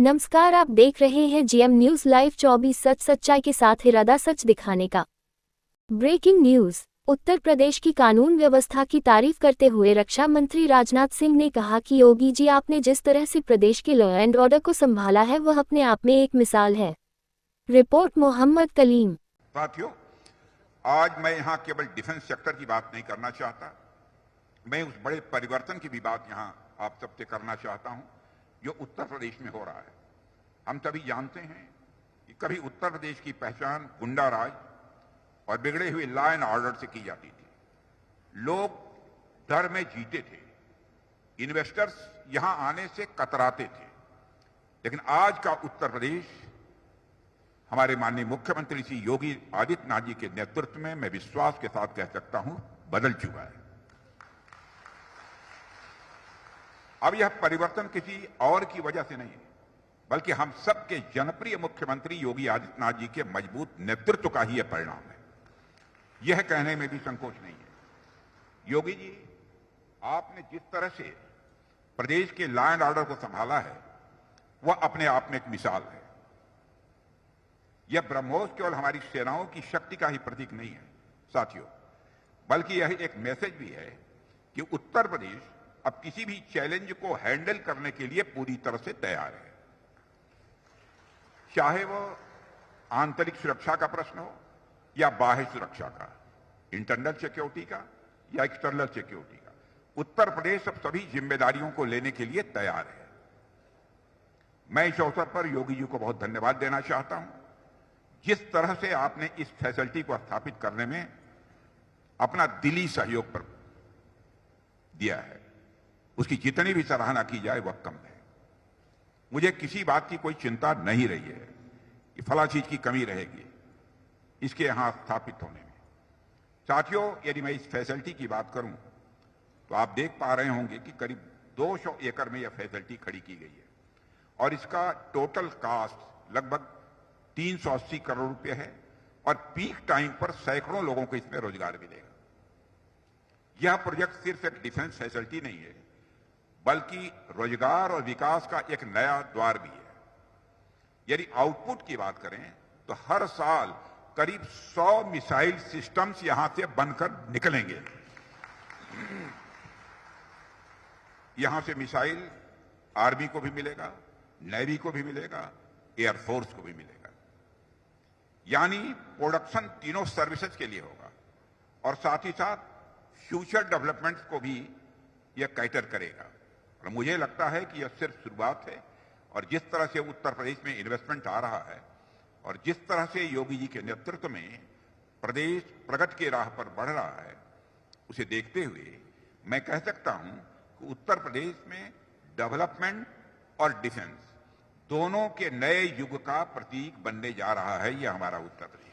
नमस्कार, आप देख रहे हैं जीएम न्यूज लाइव 24 सच सच्चाई के साथ इरादा सच दिखाने का। Breaking news. उत्तर प्रदेश की कानून व्यवस्था की तारीफ करते हुए रक्षा मंत्री राजनाथ सिंह ने कहा कि योगी जी आपने जिस तरह से प्रदेश के लॉ एंड ऑर्डर को संभाला है वह अपने आप में एक मिसाल है। रिपोर्ट मोहम्मद कलीम। साथियों, आज मैं यहाँ केवल डिफेंस सेक्टर की बात नहीं करना चाहता, मैं उस बड़े परिवर्तन की भी बात यहाँ आप सबसे करना चाहता हूँ जो उत्तर प्रदेश में हो रहा है। हम सभी जानते हैं कि कभी उत्तर प्रदेश की पहचान गुंडा राज और बिगड़े हुए लॉ एंड ऑर्डर से की जाती थी। लोग डर में जीते थे, इन्वेस्टर्स यहां आने से कतराते थे। लेकिन आज का उत्तर प्रदेश हमारे माननीय मुख्यमंत्री श्री योगी आदित्यनाथ जी के नेतृत्व में मैं विश्वास के साथ कह सकता हूं बदल चुका है। अब यह परिवर्तन किसी और की वजह से नहीं है, बल्कि हम सबके जनप्रिय मुख्यमंत्री योगी आदित्यनाथ जी के मजबूत नेतृत्व का ही यह परिणाम है। यह कहने में भी संकोच नहीं है। योगी जी, आपने जिस तरह से प्रदेश के लॉ एंड ऑर्डर को संभाला है वह अपने आप में एक मिसाल है। यह ब्रह्मोस केवल हमारी सेनाओं की शक्ति का ही प्रतीक नहीं है साथियों, बल्कि यह एक मैसेज भी है कि उत्तर प्रदेश अब किसी भी चैलेंज को हैंडल करने के लिए पूरी तरह से तैयार है। चाहे वो आंतरिक सुरक्षा का प्रश्न हो या बाह्य सुरक्षा का, इंटरनल सिक्योरिटी का या एक्सटर्नल सिक्योरिटी का, उत्तर प्रदेश अब सभी जिम्मेदारियों को लेने के लिए तैयार है। मैं इस अवसर पर योगी जी को बहुत धन्यवाद देना चाहता हूं। जिस तरह से आपने इस फैसिलिटी को स्थापित करने में अपना दिली सहयोग पर दिया है, उसकी जितनी भी सराहना की जाए वह कम है। मुझे किसी बात की कोई चिंता नहीं रही है कि फला चीज की कमी रहेगी इसके यहां स्थापित होने में। साथियों, यदि मैं इस फैसिलिटी की बात करूं तो आप देख पा रहे होंगे कि करीब 200 एकड़ में यह फैसिलिटी खड़ी की गई है और इसका टोटल कॉस्ट लगभग 380 करोड़ रुपए है और पीक टाइम पर सैकड़ों लोगों को इसमें रोजगार मिलेगा। यह प्रोजेक्ट सिर्फ एक डिफेंस फैसिलिटी नहीं है, बल्कि रोजगार और विकास का एक नया द्वार भी है। यदि आउटपुट की बात करें तो हर साल करीब 100 मिसाइल सिस्टम्स यहां से बनकर निकलेंगे। यहां से मिसाइल आर्मी को भी मिलेगा, नेवी को भी मिलेगा, एयरफोर्स को भी मिलेगा। यानी प्रोडक्शन तीनों सर्विसेज के लिए होगा और साथ ही साथ फ्यूचर डेवलपमेंट को भी यह कैटर करेगा। और मुझे लगता है कि यह सिर्फ शुरुआत है और जिस तरह से उत्तर प्रदेश में इन्वेस्टमेंट आ रहा है और जिस तरह से योगी जी के नेतृत्व में प्रदेश प्रगति की राह पर बढ़ रहा है, उसे देखते हुए मैं कह सकता हूं कि उत्तर प्रदेश में डेवलपमेंट और डिफेंस दोनों के नए युग का प्रतीक बनने जा रहा है यह हमारा उत्तर प्रदेश।